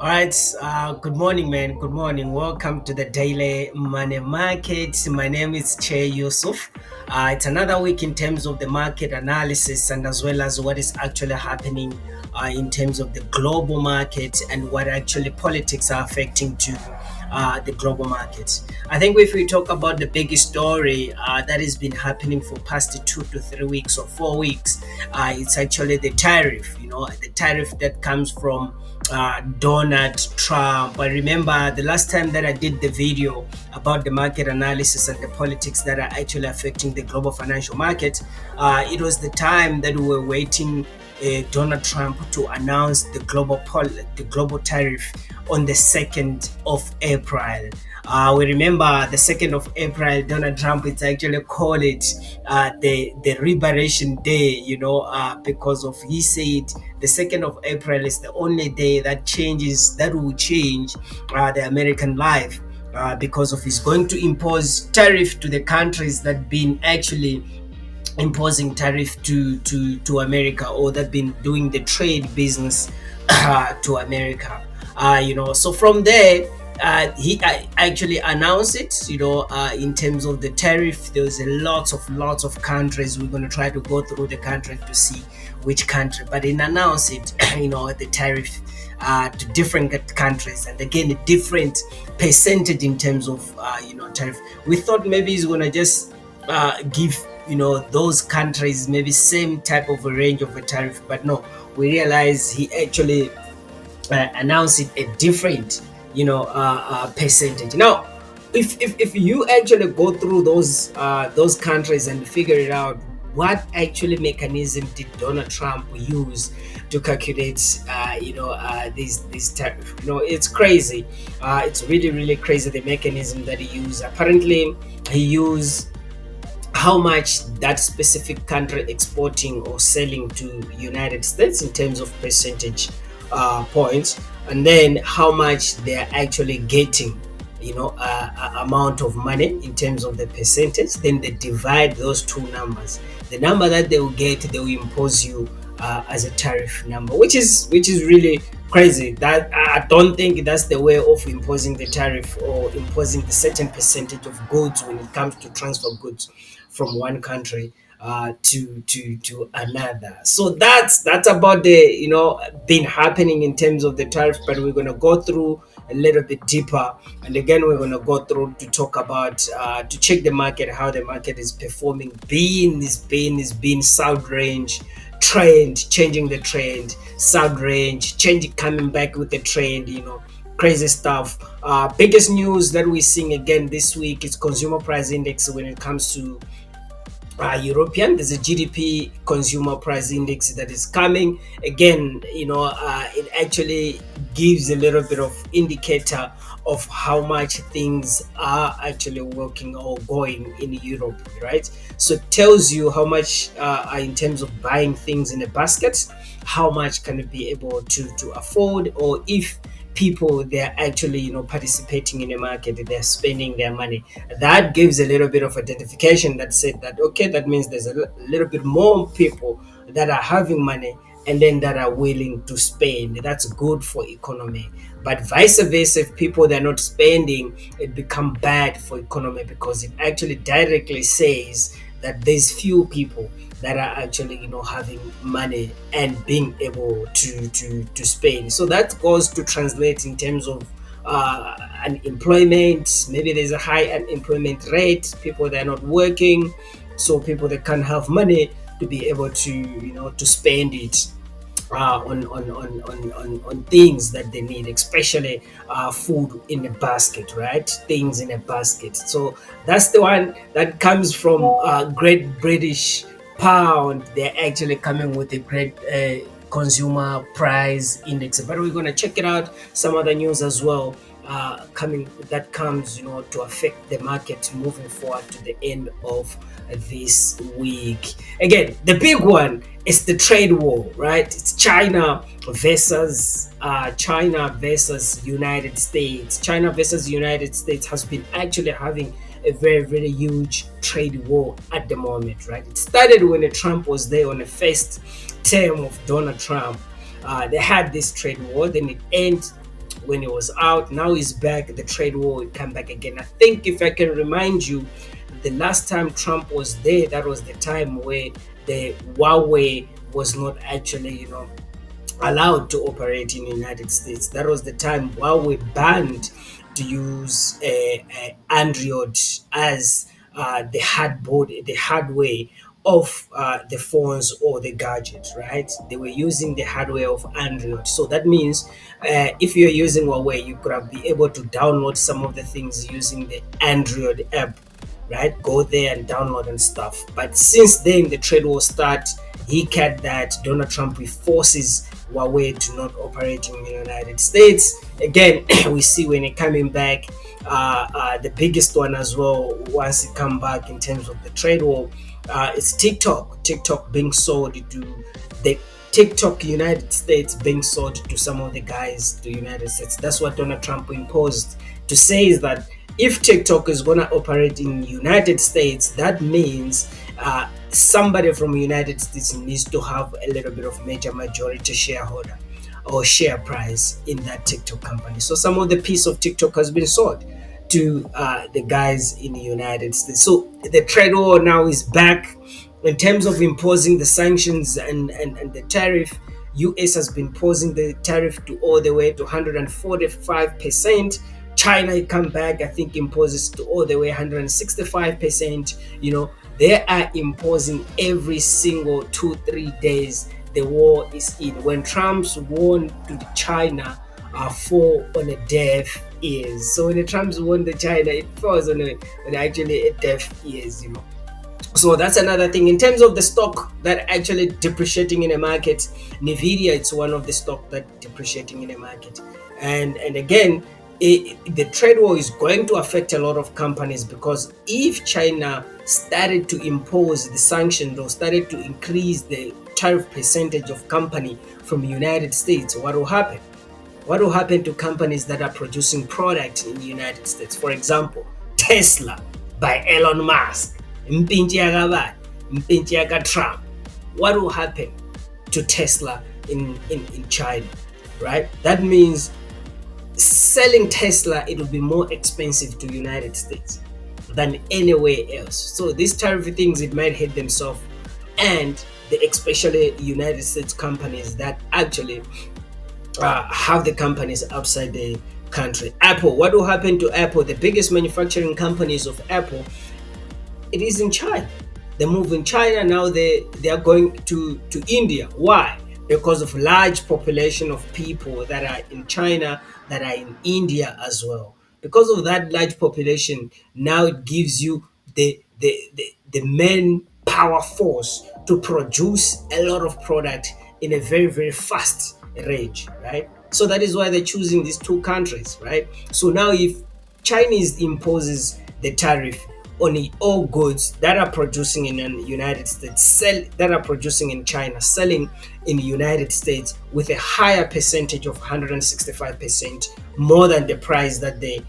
All right. Good morning, man. Good morning. Welcome to the Daily Money Market. My name is Che Yusuf. It's another week in terms of the market analysis and as well as what is actually happening in terms of the global market and what actually politics are affecting to the global market. I think if we talk about the biggest story that has been happening for past 2 to 3 weeks or 4 weeks, it's actually the tariff. The tariff that comes from Donald Trump. I remember the last time that I did the video about the market analysis and the politics that are actually affecting the global financial market. It was the time that we were waiting Donald Trump to announce the global tariff on the 2nd of April. We remember the 2nd of April, Donald Trump is actually called it the Liberation Day, because of he said the 2nd of April is the only day that will change the American life. Because of he's going to impose tariff to the countries that been actually imposing tariff to America, or that been doing the trade business to America. So from there, he actually announced it. In terms of the tariff, there's a lots of countries. We're going to try to go through the country to see which country, but he announced it. The tariff to different countries, and again a different percentage in terms of tariff. We thought maybe he's going to just give those countries maybe same type of a range of a tariff, but no, we realize he actually announced it a different percentage. Now, if you actually go through those countries and figure it out, what actually mechanism did Donald Trump use to calculate these tariff? It's crazy. It's really crazy, the mechanism that he used. Apparently he used how much that specific country exporting or selling to United States in terms of percentage points, and then how much they're actually getting, amount of money in terms of the percentage. Then they divide those two numbers. The number that they will get, they will impose you as a tariff number, which is really crazy. That I don't think that's the way of imposing the tariff or imposing the certain percentage of goods when it comes to transfer goods from one country to another. So that's about the been happening in terms of the tariff. But we're gonna go through a little bit deeper, and again we're gonna go through to talk about to check the market, how the market is performing. Being South range trend, changing the trend, South range changing, coming back with the trend. Crazy stuff. Biggest news that we're seeing again this week is consumer price index when it comes to European. There's a GDP consumer price index that is coming again. It actually gives a little bit of indicator of how much things are actually working or going in Europe, right? So it tells you how much in terms of buying things in a basket, how much can it be able to afford, or if people they're actually participating in the market, they're spending their money. That gives a little bit of identification that said that okay, that means there's a little bit more people that are having money and then that are willing to spend. That's good for economy. But vice versa, if people they're not spending, it become bad for economy, because it actually directly says that there's few people that are actually having money and being able to spend. So that goes to translate in terms of unemployment. Maybe there's a high unemployment rate, people that are not working, so people that can't have money to be able to to spend it on things that they need, especially food in a basket, right? Things in a basket. So that's the one that comes from Great British Pound. They're actually coming with a great consumer price index. But we're gonna check it out. Some other news as well coming that comes to affect the market moving forward to the end of this week. Again, the big one is the trade war, right? It's China versus United States. China versus United States has been actually having a very huge trade war at the moment, right? It started when Trump was there on the first term of Donald Trump. They had this trade war, then it ended when he was out. Now he's back. The trade war will come back again. I think if I can remind you, the last time Trump was there, that was the time where the Huawei was not actually, allowed to operate in the United States. That was the time Huawei banned to use Android as the hardware of the phones or the gadgets, right? They were using the hardware of Android. So that means if you're using Huawei, you could have been able to download some of the things using the Android app, right? Go there and download and stuff. But since then, the trade war start. He cut that. Donald Trump forces Huawei to not operate in the United States. Again, we see when it coming back, the biggest one as well. Once it come back in terms of the trade war, it's TikTok. TikTok being sold to the TikTok United States being sold to some of the guys to United States. That's what Donald Trump imposed to say is that if TikTok is going to operate in United States, that means somebody from United States needs to have a little bit of majority shareholder or share price in that TikTok company. So some of the piece of TikTok has been sold to the guys in the United States. So the trade war now is back in terms of imposing the sanctions and the tariff. US has been imposing the tariff to all the way to 145%. China come back, I think, imposes to all the way 165%. They are imposing every single 2-3 days. The war is in. When Trump's won to China, fall on a deaf ears. So when the Trump's won to China, it falls on actually a deaf ears. So that's another thing. In terms of the stock that actually depreciating in the market, Nvidia, it's one of the stock that depreciating in the market. And again, the trade war is going to affect a lot of companies, because if China started to impose the sanctions or started to increase the tariff percentage of company from the United States, what will happen? What will happen to companies that are producing products in the United States? For example, Tesla by Elon Musk, Trump. What will happen to Tesla in China, right? That means selling Tesla, it will be more expensive to United States than anywhere else. So these tariff things, it might hit themselves, and especially United States companies that actually have the companies outside the country. Apple, what will happen to Apple? The biggest manufacturing companies of Apple, it is in China. They move in China, now they are going to India. Why? Because of large population of people that are in China, that are in India as well. Because of that large population, now it gives you the main power force to produce a lot of product in a very, very fast range, right? So that is why they're choosing these two countries, right? So now if Chinese imposes the tariff on all goods that are producing in the United States, that are producing in China, selling in the United States with a higher percentage of 165%, more than the price that they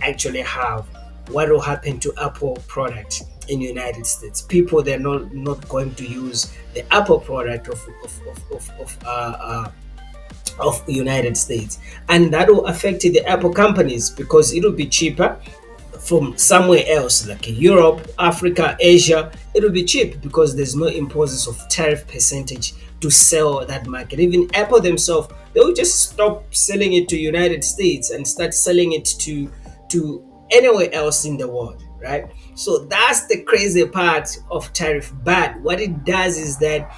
actually have, what will happen to Apple product in the United States? People, they're not going to use the Apple product of United States, and that will affect the Apple companies, because it will be cheaper from somewhere else like Europe, Africa, Asia. It will be cheap because there's no imposes of tariff percentage to sell that market. Even Apple themselves, they will just stop selling it to United States and start selling it to anywhere else in the world, right? So that's the crazy part of tariff. But what it does is that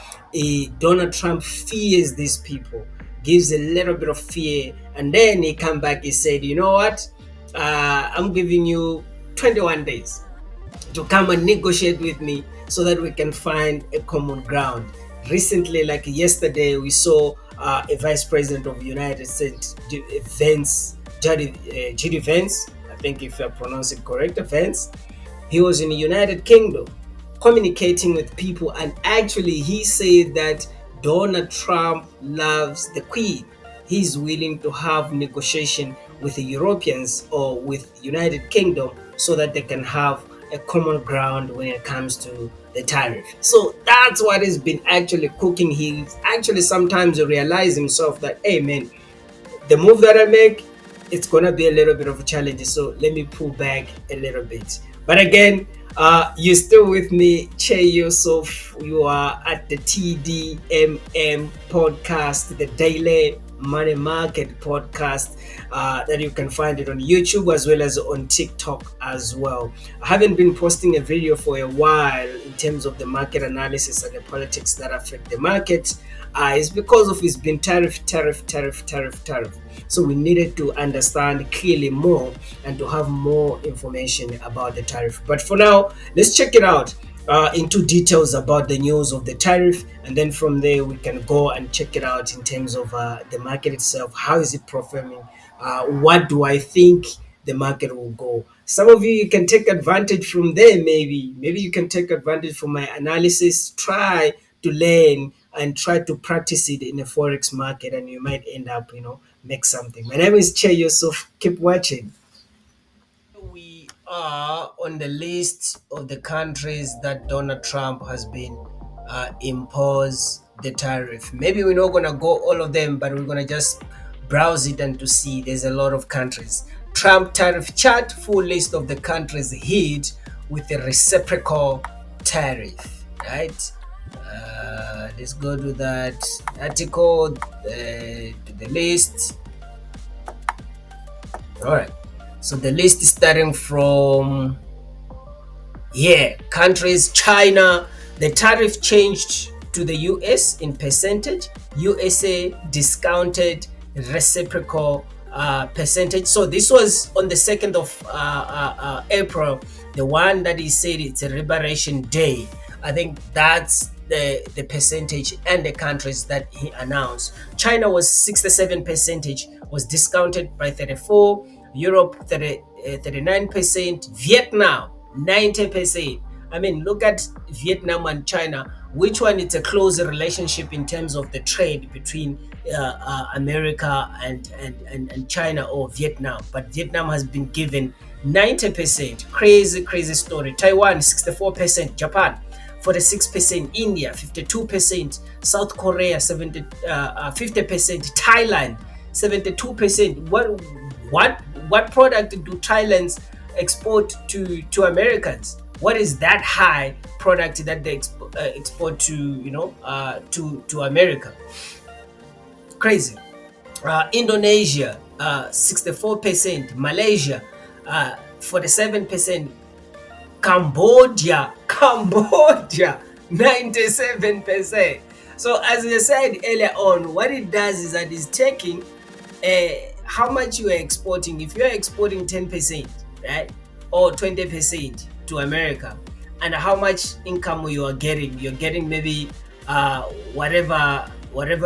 Donald Trump fears these people, gives a little bit of fear, and then he come back, he said, you know what, I'm giving you 21 days to come and negotiate with me so that we can find a common ground. Recently, like yesterday, we saw a vice president of the United States, J.D. Vance, I think if I pronounce it correct, Vance. He was in the United Kingdom communicating with people, and actually he said that Donald Trump loves the Queen. He's willing to have negotiation with the Europeans or with United Kingdom so that they can have a common ground when it comes to the tariff. So that's what has been actually cooking. He actually sometimes realize himself that, hey man, the move that I make, it's gonna be a little bit of a challenge. So let me pull back a little bit. But again, you're still with me, Che Yusuf. You are at the TDMM podcast, the Daily Money Market podcast, that you can find it on YouTube as well as on TikTok as well. I haven't been posting a video for a while in terms of the market analysis and the politics that affect the market. It's because of it's been tariff. So we needed to understand clearly more and to have more information about the tariff. But for now, let's check it out into details about the news of the tariff, and then from there we can go and check it out in terms of the market itself. How is it performing? What do I think the market will go? Some of you can take advantage from there. Maybe you can take advantage from my analysis. Try to learn and try to practice it in the forex market, and you might end up, make something. My name is Che Yusuf. Keep watching. We are on the list of the countries that Donald Trump has been impose the tariff. Maybe we're not gonna go all of them, but we're gonna just browse it and to see. There's a lot of countries. Trump tariff chart, full list of the countries hit with a reciprocal tariff. Right. Let's go to that article, to the list. All right. So the list is starting from here. Countries: China, the tariff changed to the US in percentage. USA discounted reciprocal percentage. So this was on the 2nd of April, the one that he said it's a liberation day. I think that's the percentage and the countries that he announced. China was 67 percentage, was discounted by 34. Europe 39%. Vietnam 90%. I mean, look at Vietnam and China. Which one is a closer relationship in terms of the trade between America and China or Vietnam? But Vietnam has been given 90%. Crazy story. Taiwan 64%. Japan 46%. India 52%. South Korea 50%. Thailand 72%. What product do Thailand's export to Americans? What is that high product that they export to America? Crazy. Indonesia 64%. Malaysia 47%. Cambodia 97%. So as I said earlier on, what it does is that it's taking how much you are exporting. If you are exporting 10%, right, or 20% to America, and how much income you're getting maybe whatever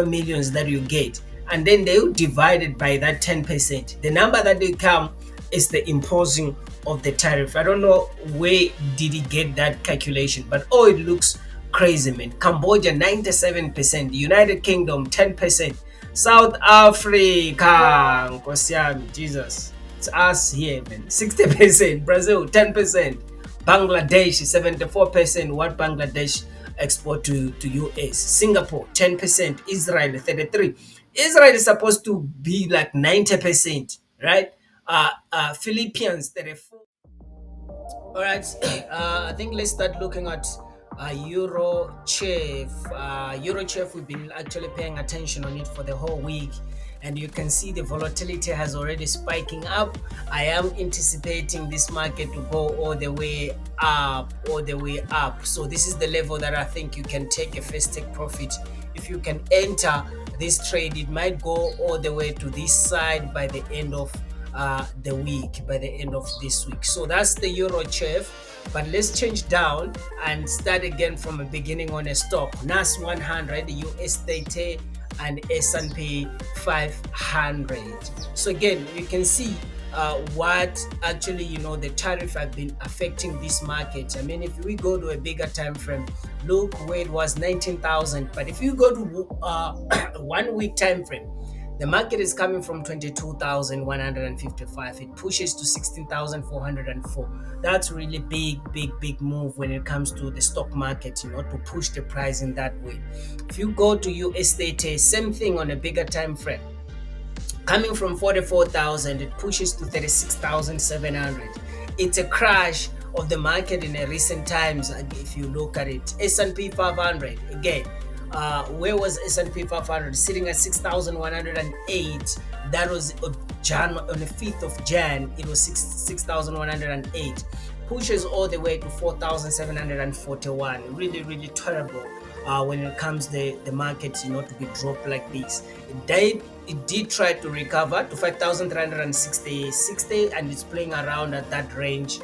millions that you get, and then they will divide it by that 10%. The number that they come is the imposing of the tariff. I don't know where did he get that calculation, but it looks crazy, man. Cambodia 97%, United Kingdom 10%, South Africa, Nkosiami, Jesus, it's us here, man. 60%, Brazil 10%, Bangladesh 74%. What Bangladesh export to US? Singapore 10%, Israel 33%. Israel is supposed to be like 90%, right? Philippines 34%. All right, I think let's start looking at Eurochef. Eurochef, we've been actually paying attention on it for the whole week, and you can see the volatility has already spiking up. I am anticipating this market to go all the way up. So this is the level that I think you can take a first take profit. If you can enter this trade, it might go all the way to this side by the end of the week, by the end of this week. So that's the Eurochef. But let's change down and start again from the beginning on a stock. NAS 100, US 30, and S&P 500. So again, you can see what actually the tariff have been affecting this market. I mean, if we go to a bigger time frame, look where it was 19,000. But if you go to 1 week time frame, the market is coming from 22,155. It pushes to 16,404. That's really big move when it comes to the stock market, to push the price in that way. If you go to US data, same thing on a bigger time frame. Coming from 44,000, it pushes to 36,700. It's a crash of the market in the recent times. If you look at it, S&P 500 again. Where was S&P 500? Sitting at 6,108. That was on the 5th of Jan. It was 6,108. Pushes all the way to 4,741. Really, really terrible. When it comes the market, to be dropped like this. It did try to recover to 5,360, and it's playing around at that range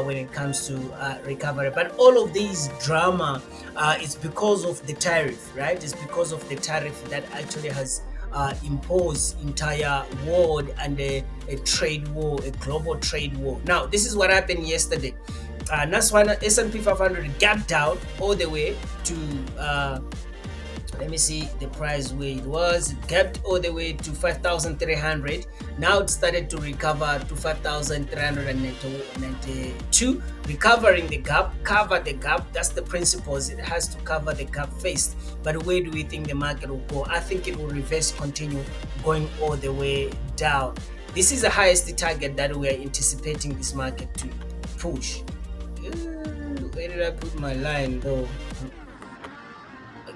when it comes to recovery. But all of these drama is because of the tariff, right? It's because of the tariff that actually has imposed entire world and a trade war, a global trade war. Now, this is what happened yesterday. That's why S&P 500 gapped down all the way to let me see the price where it was. It gapped all the way to 5,300. Now it started to recover to 5,392, recovering the gap. Cover the gap. That's the principles. It has to cover the gap first. But where do we think the market will go? I think it will reverse, continue going all the way down. This is the highest target that we are anticipating this market to push. Where did I put my line though?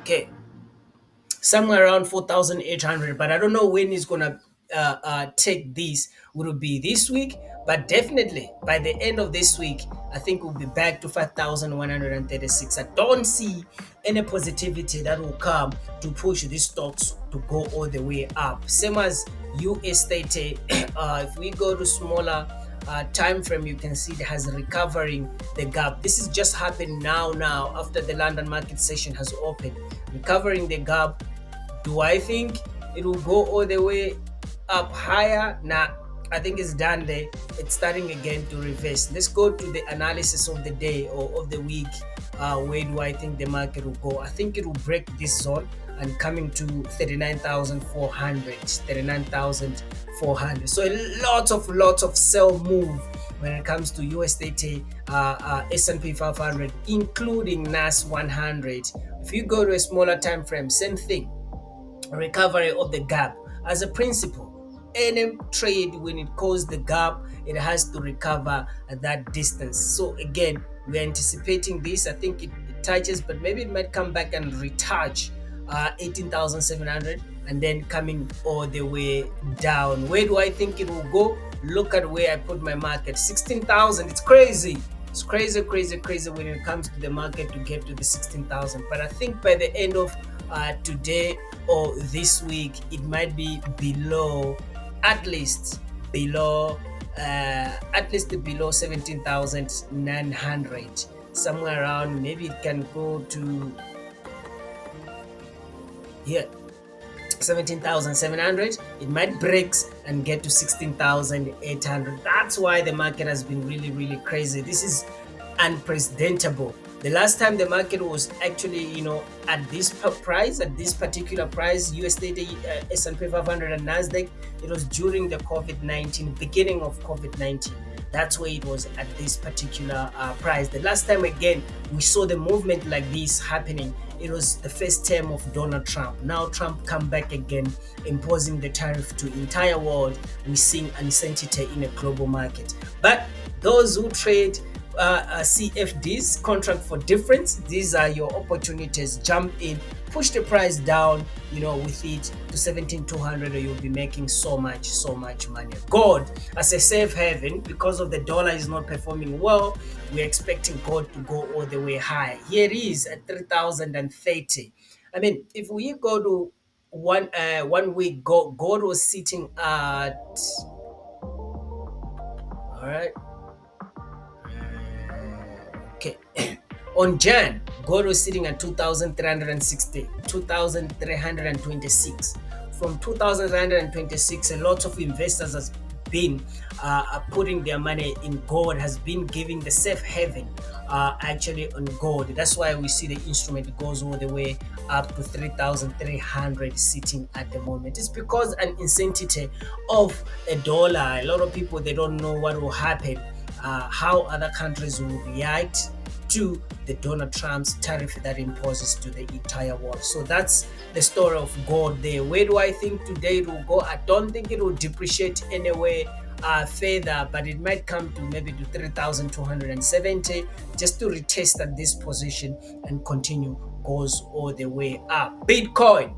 Okay, somewhere around 4,800, but I don't know when it's gonna take this. Would it be this week? But definitely by the end of this week, I think we'll be back to 5,136. I don't see any positivity that will come to push these stocks to go all the way up. Same as US 30. If we go to smaller time frame, you can see it has recovering the gap. This is just happening now after the London market session has opened, recovering the gap. Do I think it will go all the way up higher? Nah, I think it's done there. It's starting again to reverse. Let's go to the analysis of the day or of the week. Where do I think the market will go? I think it will break this zone and coming to 39,400, 39,400. So lots of sell move when it comes to USDT, S&P 500, including NAS 100. If you go to a smaller time frame, same thing. Recovery of the gap. As a principle, any trade, when it closes the gap, it has to recover at that distance. So again, we're anticipating this. I think it touches, but maybe it might come back and retouch 18,700 and then coming all the way down. Where do I think it will go? Look at where I put my market, 16,000. It's crazy. It's crazy when it comes to the market to get to the 16,000. But I think by the end of today or this week, it might be below, at least below 17,900, somewhere around. Maybe it can go to here, 17,700. It might break and get to 16,800. That's why the market has been really crazy. This is unprecedentable. The last time the market was actually, at this price, at this particular price, USD, S&P 500 and Nasdaq, it was during the COVID-19, beginning of COVID-19. That's where it was at this particular price. The last time again we saw the movement like this happening, it was the first term of Donald Trump. Now Trump come back again, imposing the tariff to entire world. We're seeing uncertainty in a global market. But those who trade CFDs, contract for difference, these are your opportunities. Jump in, push the price down, with it to 17,200, or you'll be making so much money. Gold as a safe haven, because of the dollar is not performing well, we're expecting gold to go all the way high. Here it is at 3,030. I mean, if we go to one week, gold was sitting at, all right, okay. On Jan, gold was sitting at 2,360, 2,326. From 2,326, a lot of investors has been putting their money in gold, has been giving the safe haven actually on gold. That's why we see the instrument goes all the way up to 3,300 sitting at the moment. It's because an uncertainty of a dollar. A lot of people, they don't know what will happen, how other countries will react to the Donald Trump's tariff that imposes to the entire world. So that's the story of gold there. Where do I think today it will go? I don't think it will depreciate anyway further, but it might come to maybe to 3,270 just to retest at this position and continue goes all the way up. Bitcoin,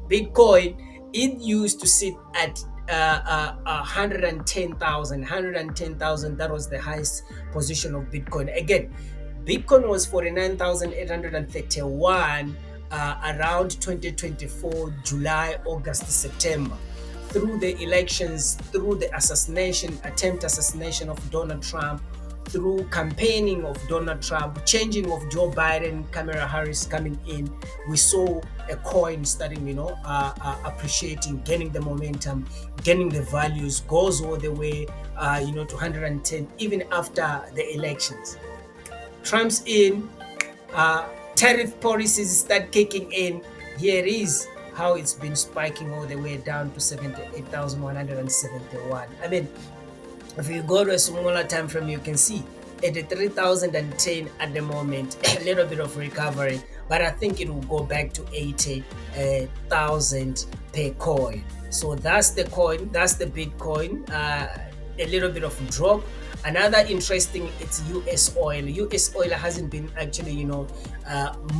it used to sit at 110,000. That was the highest position of Bitcoin. Again, Bitcoin was 49,831 around 2024, July, August, September. Through the elections, through the attempted assassination of Donald Trump, through campaigning of Donald Trump, changing of Joe Biden, Kamala Harris coming in, we saw a coin starting, appreciating, gaining the momentum, gaining the values, goes all the way, to 110, even after the elections. Trump's in, tariff policies start kicking in. Here is how it's been spiking all the way down to 78,171. I mean, if you go to a smaller time frame, you can see at 3,010 at the moment, a little bit of recovery, but I think it will go back to 80,000 per coin. So that's the coin, that's the Bitcoin. A little bit of drop. Another interesting, it's US oil. US oil hasn't been actually,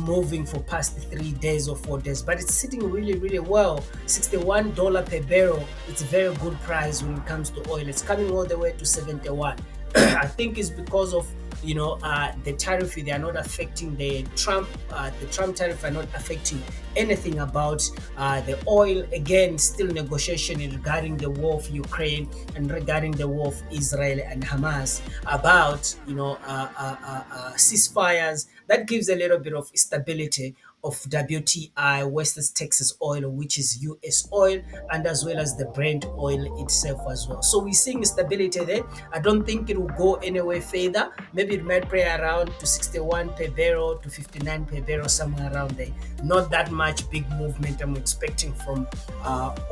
moving for past 3 days or 4 days, but it's sitting really, really well. $61 per barrel. It's a very good price when it comes to oil. It's coming all the way to 71. I think it's because of the tariff. They are not affecting the Trump tariff are not affecting anything about the oil. Again, still negotiation regarding the war of Ukraine and regarding the war of Israel and Hamas about ceasefires. That gives a little bit of stability of WTI, West Texas oil, which is US oil, and as well as the Brent oil itself as well. So we're seeing stability there. I don't think it will go anywhere further. Maybe it might play around to 61 per barrel to 59 per barrel, somewhere around there. Not that much big movement I'm expecting from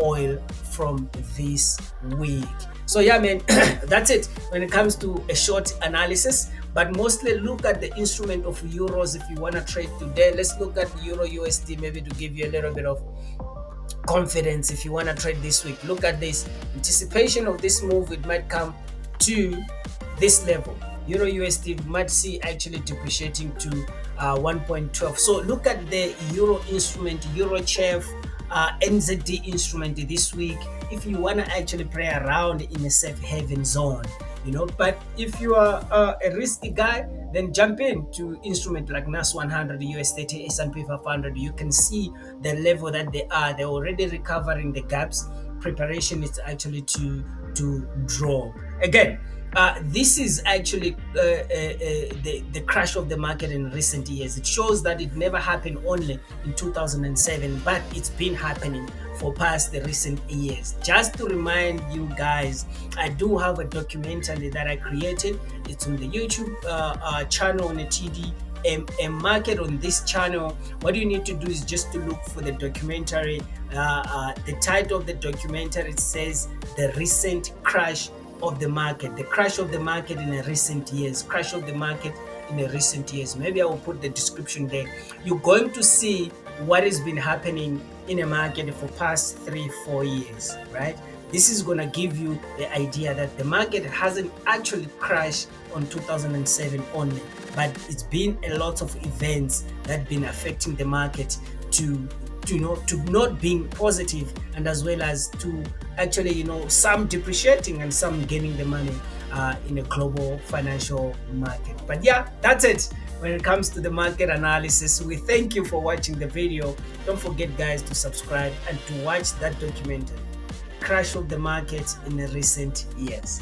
oil from this week. So yeah, man, that's it when it comes to a short analysis. But mostly look at the instrument of euros if you want to trade today. Let's look at Euro USD maybe to give you a little bit of confidence if you want to trade this week. Look at this anticipation of this move. It might come to this level. Euro USD might see actually depreciating to 1.12. So look at the Euro instrument, Euro Chef, NZD instrument this week if you want to actually play around in a safe haven zone. But if you are a risky guy, then jump into instrument like NAS 100, US 30, S&P 500. You can see the level that they are. They're already recovering the gaps. Preparation is actually to drop again. This is actually the crash of the market in recent years. It shows that it never happened only in 2007, but it's been happening for past the recent years. Just to remind you guys, I do have a documentary that I created. It's on the YouTube channel on the TDMM Market on this channel. What you need to do is just to look for the documentary. The title of the documentary, it says The Recent Crash of the Market, the crash of the market in a recent years, crash of the market in a recent years. Maybe I will put the description there. You're going to see what has been happening in a market for past 3-4 years, right? This is going to give you the idea that the market hasn't actually crashed on 2007 only, but it's been a lot of events that have been affecting the market to not being positive, and as well as to actually some depreciating and some gaining the money in a global financial market. But yeah, that's it when it comes to the market analysis. We thank you for watching the video. Don't forget guys to subscribe and to watch that documentary, Crash of the Market in the Recent Years.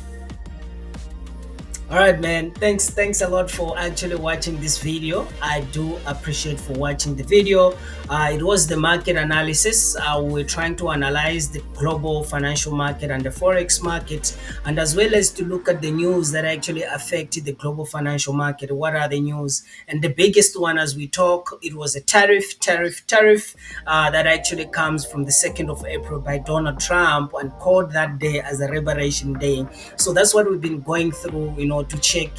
All right, man, thanks a lot for actually watching this video. I do appreciate for watching the video. It was the market analysis. We're trying to analyze the global financial market and the forex market, and as well as to look at the news that actually affected the global financial market. What are the news? And the biggest one as we talk, it was a tariff that actually comes from the 2nd of April by Donald Trump and called that day as a liberation day. So that's what we've been going through, to check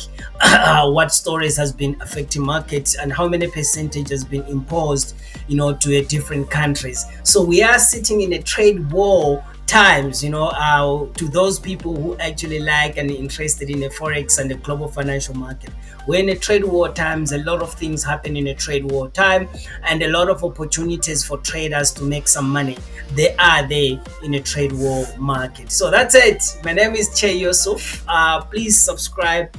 what stories has been affecting markets and how many percentage has been imposed, to a different countries. So we are sitting in a trade war times, to those people who actually like and interested in the forex and the global financial market. We're in a trade war times. A lot of things happen in a trade war time, and a lot of opportunities for traders to make some money, they are there in a trade war market. So that's it. My name is Che Yusuf. Please subscribe,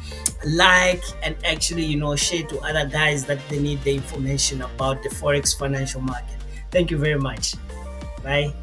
like, and actually share to other guys that they need the information about the forex financial market. Thank you very much. Bye.